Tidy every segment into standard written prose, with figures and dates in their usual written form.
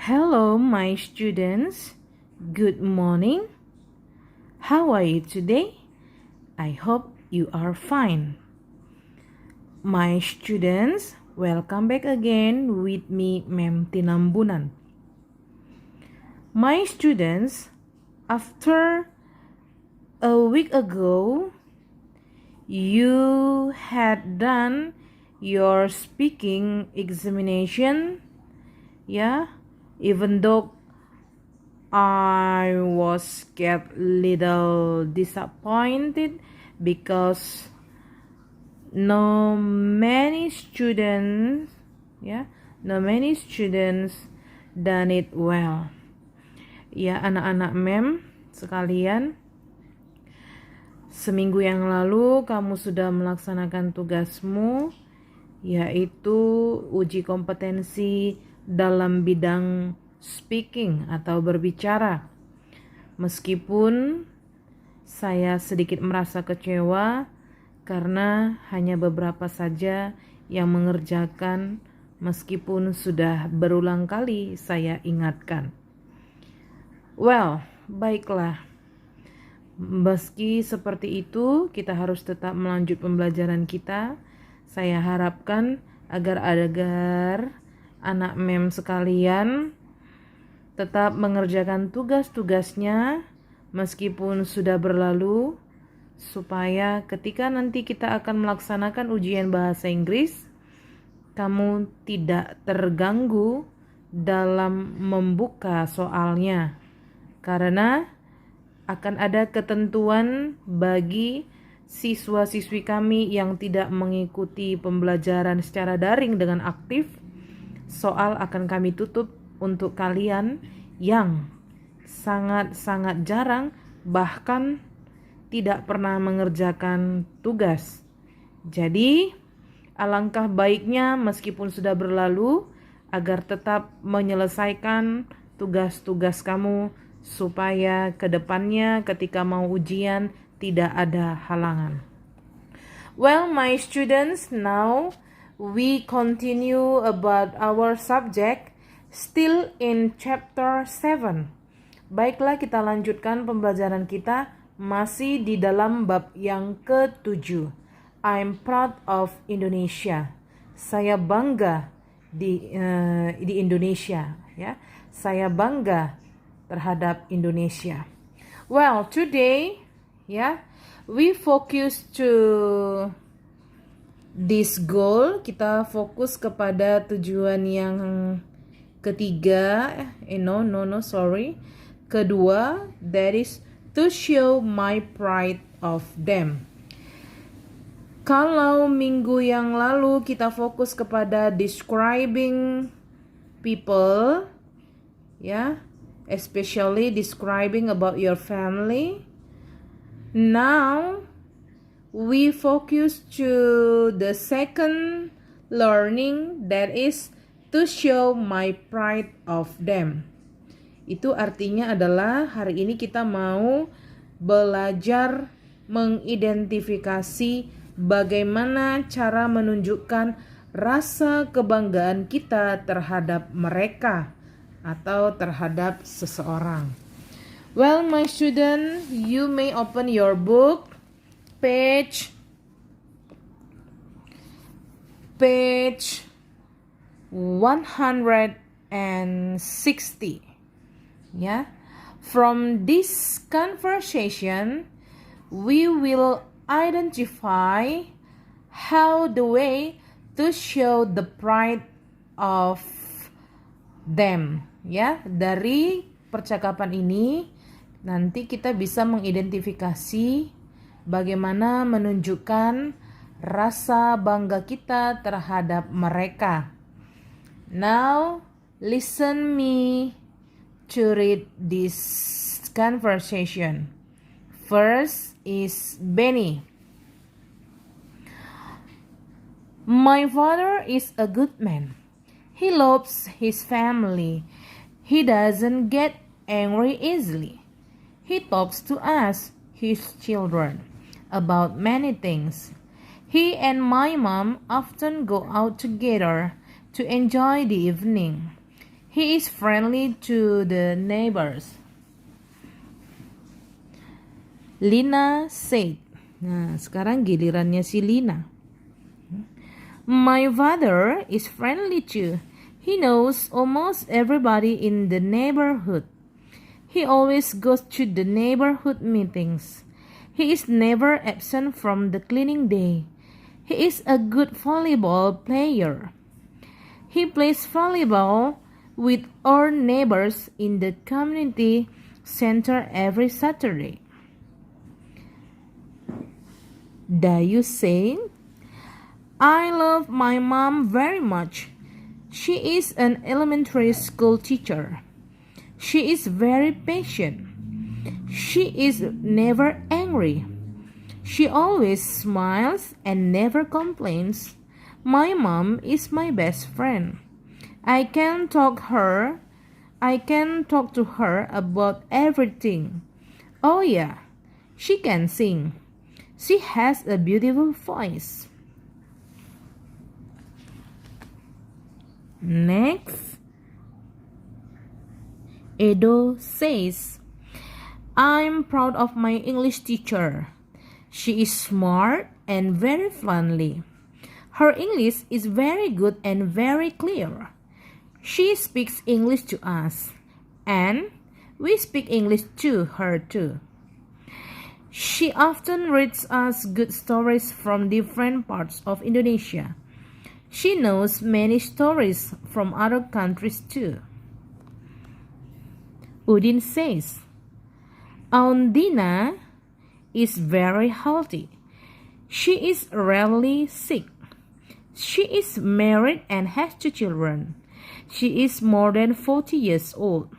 Hello, my students. Good morning. How are you today? I hope you are fine. My students, welcome back again with me, Mem Tinambunan. My students, after a week ago, you had done your speaking examination, even though I was get little disappointed because no many students done it well. Ya, anak-anak mem sekalian, seminggu yang lalu kamu sudah melaksanakan tugasmu, yaitu uji kompetensi dalam bidang speaking atau berbicara. Meskipun saya sedikit merasa kecewa karena hanya beberapa saja yang mengerjakan, meskipun sudah berulang kali saya ingatkan. Well, baiklah. Meski seperti itu, kita harus tetap melanjut pembelajaran kita. Saya harapkan agar anak mem sekalian tetap mengerjakan tugas-tugasnya meskipun sudah berlalu, supaya ketika nanti kita akan melaksanakan ujian bahasa Inggris, kamu tidak terganggu dalam membuka soalnya, karena akan ada ketentuan bagi siswa-siswi kami yang tidak mengikuti pembelajaran secara daring dengan aktif. Soal akan kami tutup untuk kalian yang sangat-sangat jarang, bahkan tidak pernah mengerjakan tugas. Jadi, alangkah baiknya meskipun sudah berlalu, agar tetap menyelesaikan tugas-tugas kamu, supaya kedepannya ketika mau ujian tidak ada halangan. Well, my students, now we continue about our subject, still in chapter 7. Baiklah, kita lanjutkan pembelajaran kita masih di dalam bab yang ke-7. I'm proud of Indonesia. Saya bangga di Indonesia, ya. Saya bangga terhadap Indonesia. Well, today, we focus to this goal. Kita fokus kepada tujuan yang ketiga. Kedua, that is to show my pride of them. Kalau minggu yang lalu kita fokus kepada describing people, especially describing about your family. Now, we focus to the second learning, that is to show my pride of them. Itu artinya adalah hari ini kita mau belajar mengidentifikasi bagaimana cara menunjukkan rasa kebanggaan kita terhadap mereka atau terhadap seseorang. Well, my student, you may open your book, page 160. From this conversation, we will identify how the way to show the pride of them. Dari percakapan ini nanti kita bisa mengidentifikasi bagaimana menunjukkan rasa bangga kita terhadap mereka. Now, listen me to read this conversation. First is Benny. My father is a good man. He loves his family. He doesn't get angry easily. He talks to us, his children, about many things. He and my mom often go out together to enjoy the evening. He is friendly to the neighbors. Lina said. Nah, sekarang gilirannya si Lina. My father is friendly too. He knows almost everybody in the neighborhood. He always goes to the neighborhood meetings. He is never absent from the cleaning day. He is a good volleyball player. He plays volleyball with our neighbors in the community center every Saturday. Dayu said, I love my mom very much. She is an elementary school teacher. She is very patient. She is never angry. She always smiles and never complains. My mom is my best friend. I can talk to her about everything. Oh yeah, she can sing. She has a beautiful voice. Next, Edo says, I'm proud of my English teacher. She is smart and very friendly. Her English is very good and very clear. She speaks English to us, and we speak English to her too. She often reads us good stories from different parts of Indonesia. She knows many stories from other countries too. Udin says, Aunt Dina is very healthy. She is rarely sick. She is married and has 2 children. She is more than 40 years old,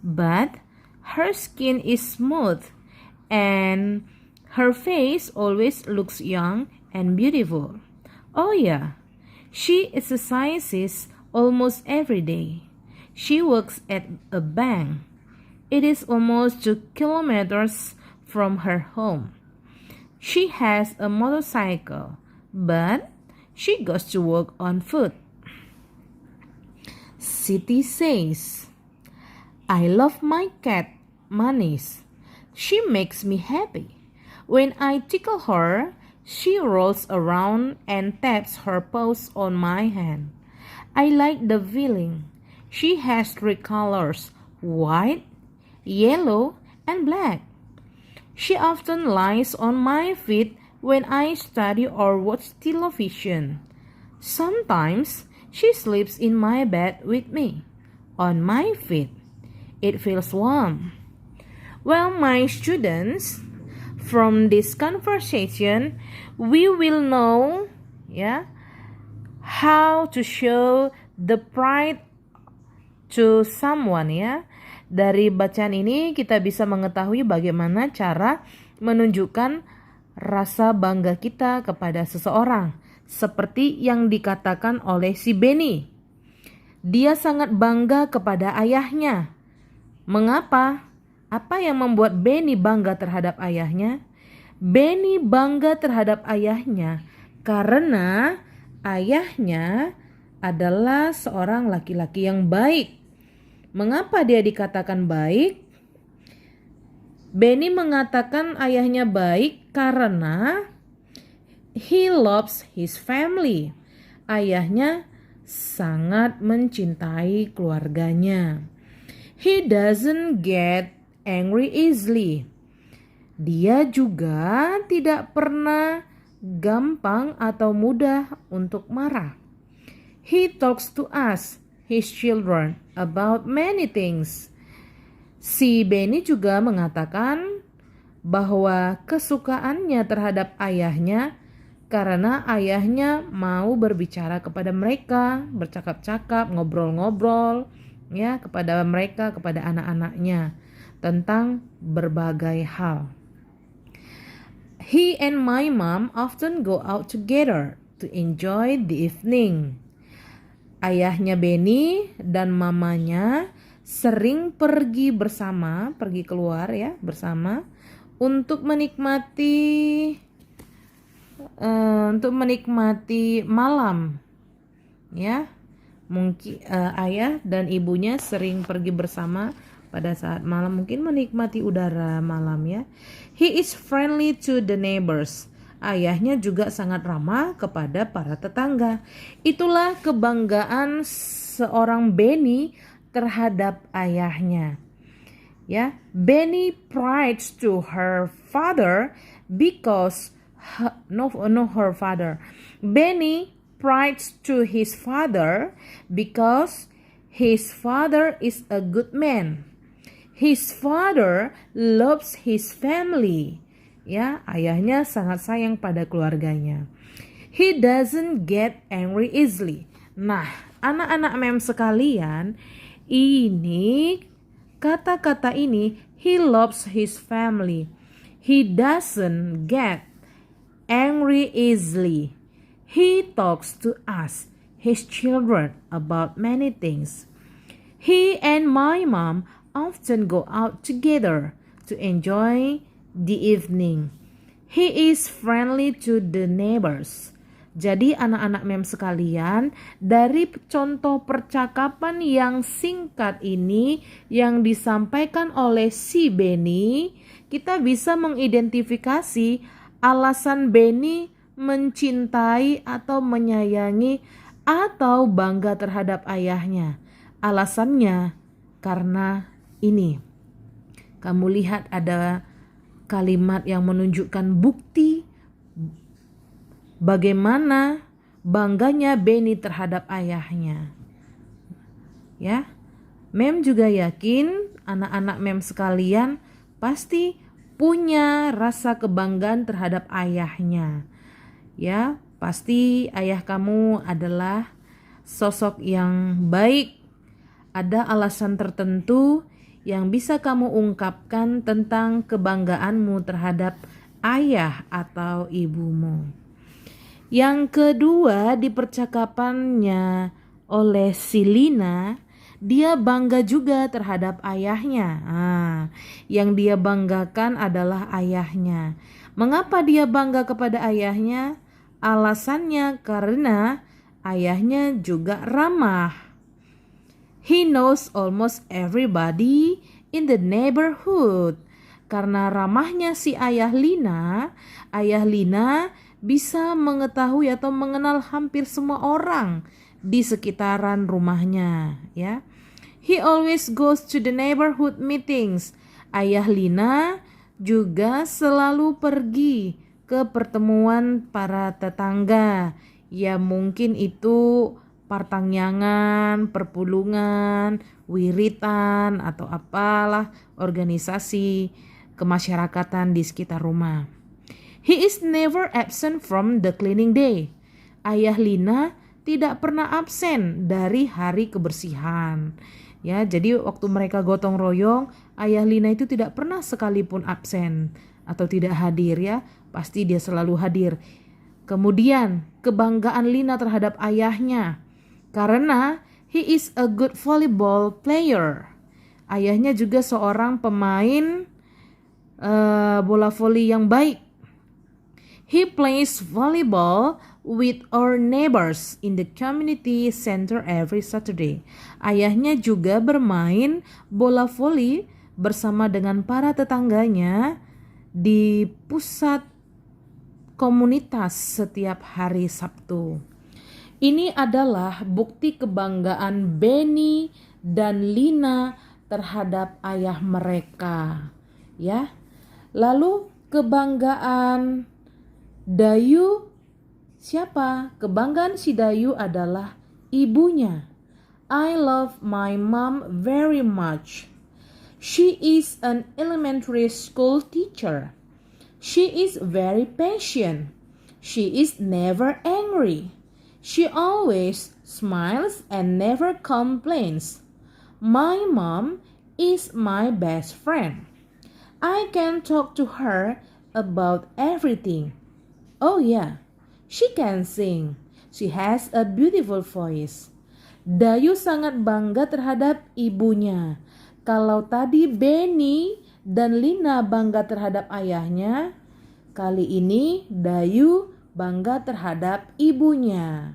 but her skin is smooth and her face always looks young and beautiful. Oh yeah, she exercises almost every day. She works at a bank. It is almost 2 kilometers from her home. She has a motorcycle, but she goes to work on foot. Siti says, I love my cat, Manis. She makes me happy. When I tickle her, she rolls around and taps her paws on my hand. I like the feeling. She has 3 colors, white, yellow, and black. She often lies on my feet when I study or watch television. Sometimes she sleeps in my bed with me, on my feet. It feels warm. Well, my students, from this conversation, we will know, how to show the pride to someone, Dari bacaan ini kita bisa mengetahui bagaimana cara menunjukkan rasa bangga kita kepada seseorang, seperti yang dikatakan oleh si Benny. Dia sangat bangga kepada ayahnya. Mengapa? Apa yang membuat Benny bangga terhadap ayahnya? Benny bangga terhadap ayahnya karena ayahnya adalah seorang laki-laki yang baik. Mengapa dia dikatakan baik? Benny mengatakan ayahnya baik karena he loves his family. Ayahnya sangat mencintai keluarganya. He doesn't get angry easily. Dia juga tidak pernah gampang atau mudah untuk marah. He talks to us, his children, about many things. Si Benny juga mengatakan bahwa kesukaannya terhadap ayahnya karena ayahnya mau berbicara kepada mereka, bercakap-cakap, ngobrol-ngobrol, kepada mereka, kepada anak-anaknya tentang berbagai hal. He and my mom often go out together to enjoy the evening. Ayahnya Benny dan mamanya sering pergi bersama, pergi keluar bersama untuk menikmati malam, Mungkin ayah dan ibunya sering pergi bersama pada saat malam, mungkin menikmati udara malam ya. He is friendly to the neighbors. Ayahnya juga sangat ramah kepada para tetangga. Itulah kebanggaan seorang Benny terhadap ayahnya. Ya, Benny prides to her father because her father. Benny prides to his father because his father is a good man. His father loves his family. Ya, ayahnya sangat sayang pada keluarganya. He doesn't get angry easily. Nah, anak-anak mem sekalian, ini kata-kata ini, he loves his family. He doesn't get angry easily. He talks to us, his children, about many things. He and my mom often go out together to enjoy the evening. He is friendly to the neighbors. Jadi anak-anak mem sekalian, dari contoh percakapan yang singkat ini yang disampaikan oleh si Benny, kita bisa mengidentifikasi alasan Benny mencintai atau menyayangi atau bangga terhadap ayahnya. Alasannya karena ini. Kamu lihat ada kalimat yang menunjukkan bukti bagaimana bangganya Benny terhadap ayahnya. Ya, Mem juga yakin anak-anak Mem sekalian pasti punya rasa kebanggaan terhadap ayahnya. Ya, pasti ayah kamu adalah sosok yang baik. Ada alasan tertentu yang bisa kamu ungkapkan tentang kebanggaanmu terhadap ayah atau ibumu. Yang kedua, di percakapannya oleh si Lina, dia bangga juga terhadap ayahnya. Yang dia banggakan adalah ayahnya. Mengapa dia bangga kepada ayahnya? Alasannya karena ayahnya juga ramah. He knows almost everybody in the neighborhood. Karena ramahnya si ayah Lina bisa mengetahui atau mengenal hampir semua orang di sekitaran rumahnya, ya. He always goes to the neighborhood meetings. Ayah Lina juga selalu pergi ke pertemuan para tetangga. Ya, mungkin itu partangyangan, perpulungan, wiritan, atau apalah organisasi kemasyarakatan di sekitar rumah. He is never absent from the cleaning day. Ayah Lina tidak pernah absen dari hari kebersihan. Ya, jadi waktu mereka gotong royong, ayah Lina itu tidak pernah sekalipun absen atau tidak hadir ya. Pasti dia selalu hadir. Kemudian kebanggaan Lina terhadap ayahnya karena he is a good volleyball player. Ayahnya juga seorang pemain bola voli yang baik. He plays volleyball with our neighbors in the community center every Saturday. Ayahnya juga bermain bola voli bersama dengan para tetangganya di pusat komunitas setiap hari Sabtu. Ini adalah bukti kebanggaan Benny dan Lina terhadap ayah mereka, ya. Lalu kebanggaan Dayu siapa? Kebanggaan si Dayu adalah ibunya. I love my mom very much. She is an elementary school teacher. She is very patient. She is never angry. She always smiles and never complains. My mom is my best friend. I can talk to her about everything. Oh yeah, she can sing. She has a beautiful voice. Dayu sangat bangga terhadap ibunya. Kalau tadi Benny dan Lina bangga terhadap ayahnya, kali ini Dayu bangga terhadap ibunya.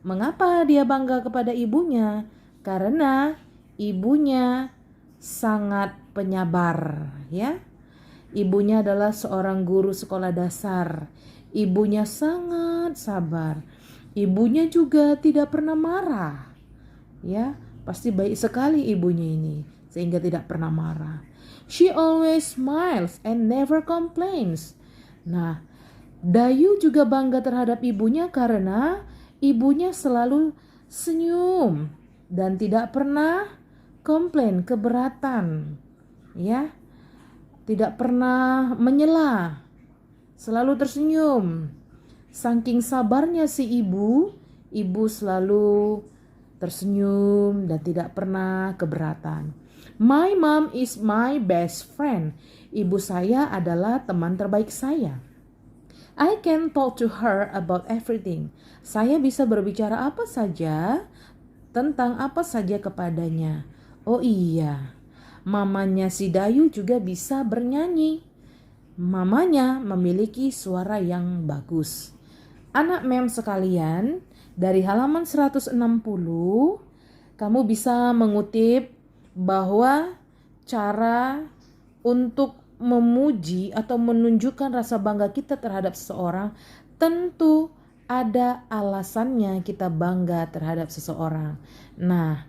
Mengapa dia bangga kepada ibunya? Karena ibunya sangat penyabar, ya. Ibunya adalah seorang guru sekolah dasar. Ibunya sangat sabar. Ibunya juga tidak pernah marah. Ya, pasti baik sekali ibunya ini sehingga tidak pernah marah. She always smiles and never complains. Nah, Dayu juga bangga terhadap ibunya karena ibunya selalu senyum dan tidak pernah komplain, keberatan. Ya, tidak pernah menyela, selalu tersenyum. Saking sabarnya si ibu selalu tersenyum dan tidak pernah keberatan. My mom is my best friend. Ibu saya adalah teman terbaik saya. I can talk to her about everything. Saya bisa berbicara apa saja tentang apa saja kepadanya. Oh iya, mamanya si Dayu juga bisa bernyanyi. Mamanya memiliki suara yang bagus. Anak mem sekalian, dari halaman 160, kamu bisa mengutip bahwa cara untuk memuji atau menunjukkan rasa bangga kita terhadap seseorang, tentu ada alasannya kita bangga terhadap seseorang. Nah,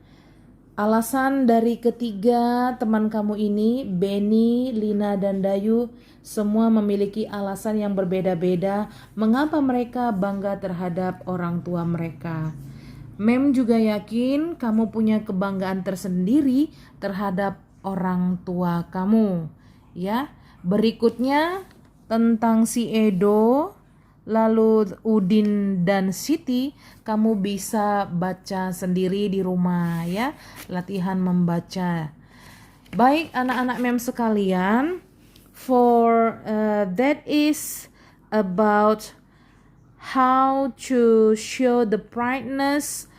alasan dari ketiga teman kamu ini, Benny, Lina, dan Dayu, semua memiliki alasan yang berbeda-beda mengapa mereka bangga terhadap orang tua mereka. Mem juga yakin kamu punya kebanggaan tersendiri terhadap orang tua kamu. Ya, berikutnya tentang si Edo, lalu Udin dan Siti, kamu bisa baca sendiri di rumah ya, latihan membaca. Baik anak-anak mem sekalian, for that is about how to show the brightness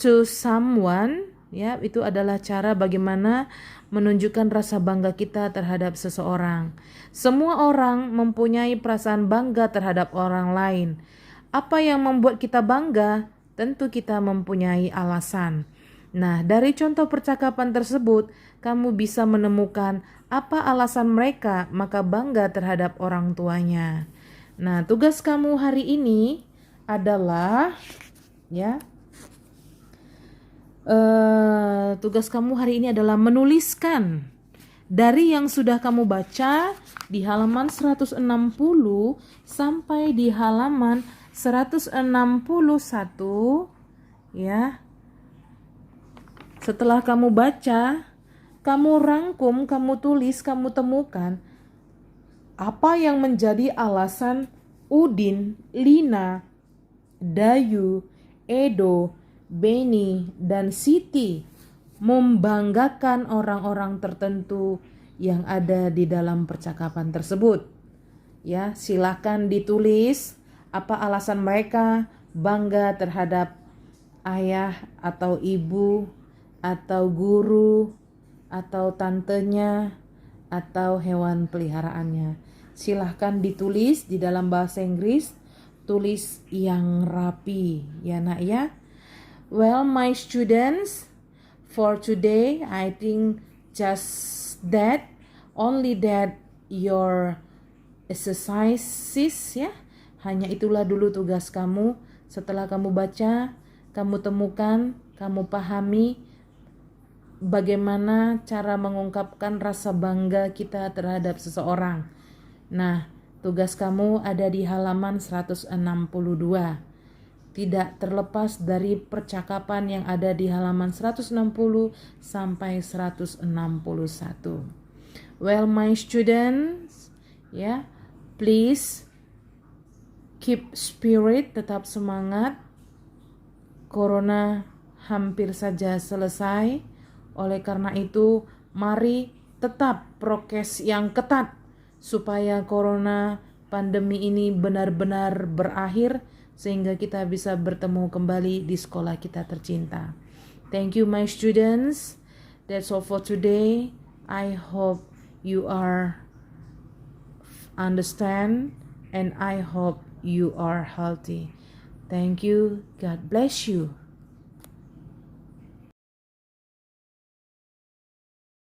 to someone. Ya, itu adalah cara bagaimana menunjukkan rasa bangga kita terhadap seseorang. Semua orang mempunyai perasaan bangga terhadap orang lain. Apa yang membuat kita bangga? Tentu kita mempunyai alasan. Nah, dari contoh percakapan tersebut, kamu bisa menemukan apa alasan mereka maka bangga terhadap orang tuanya. Nah, tugas kamu hari ini adalah tugas kamu hari ini adalah menuliskan dari yang sudah kamu baca di halaman 160 sampai di halaman 161 ya. Setelah kamu baca, kamu rangkum, kamu tulis, kamu temukan apa yang menjadi alasan Udin, Lina, Dayu, Edo, Benny, dan Siti membanggakan orang-orang tertentu yang ada di dalam percakapan tersebut. Ya, silakan ditulis apa alasan mereka bangga terhadap ayah atau ibu atau guru atau tantenya atau hewan peliharaannya. Silahkan ditulis di dalam bahasa Inggris, tulis yang rapi ya nak ya. Well, my students, for today, I think just that, only that your exercises ya. Hanya itulah dulu tugas kamu. Setelah kamu baca, kamu temukan, kamu pahami bagaimana cara mengungkapkan rasa bangga kita terhadap seseorang. Nah, tugas kamu ada di halaman 162. Tidak terlepas dari percakapan yang ada di halaman 160 sampai 161. Well, my students, please keep spirit, tetap semangat. Corona hampir saja selesai. Oleh karena itu, mari tetap prokes yang ketat supaya corona pandemi ini benar-benar berakhir sehingga kita bisa bertemu kembali di sekolah kita tercinta. Thank you my students. That's all for today. I hope you are understand and I hope you are healthy. Thank you. God bless you.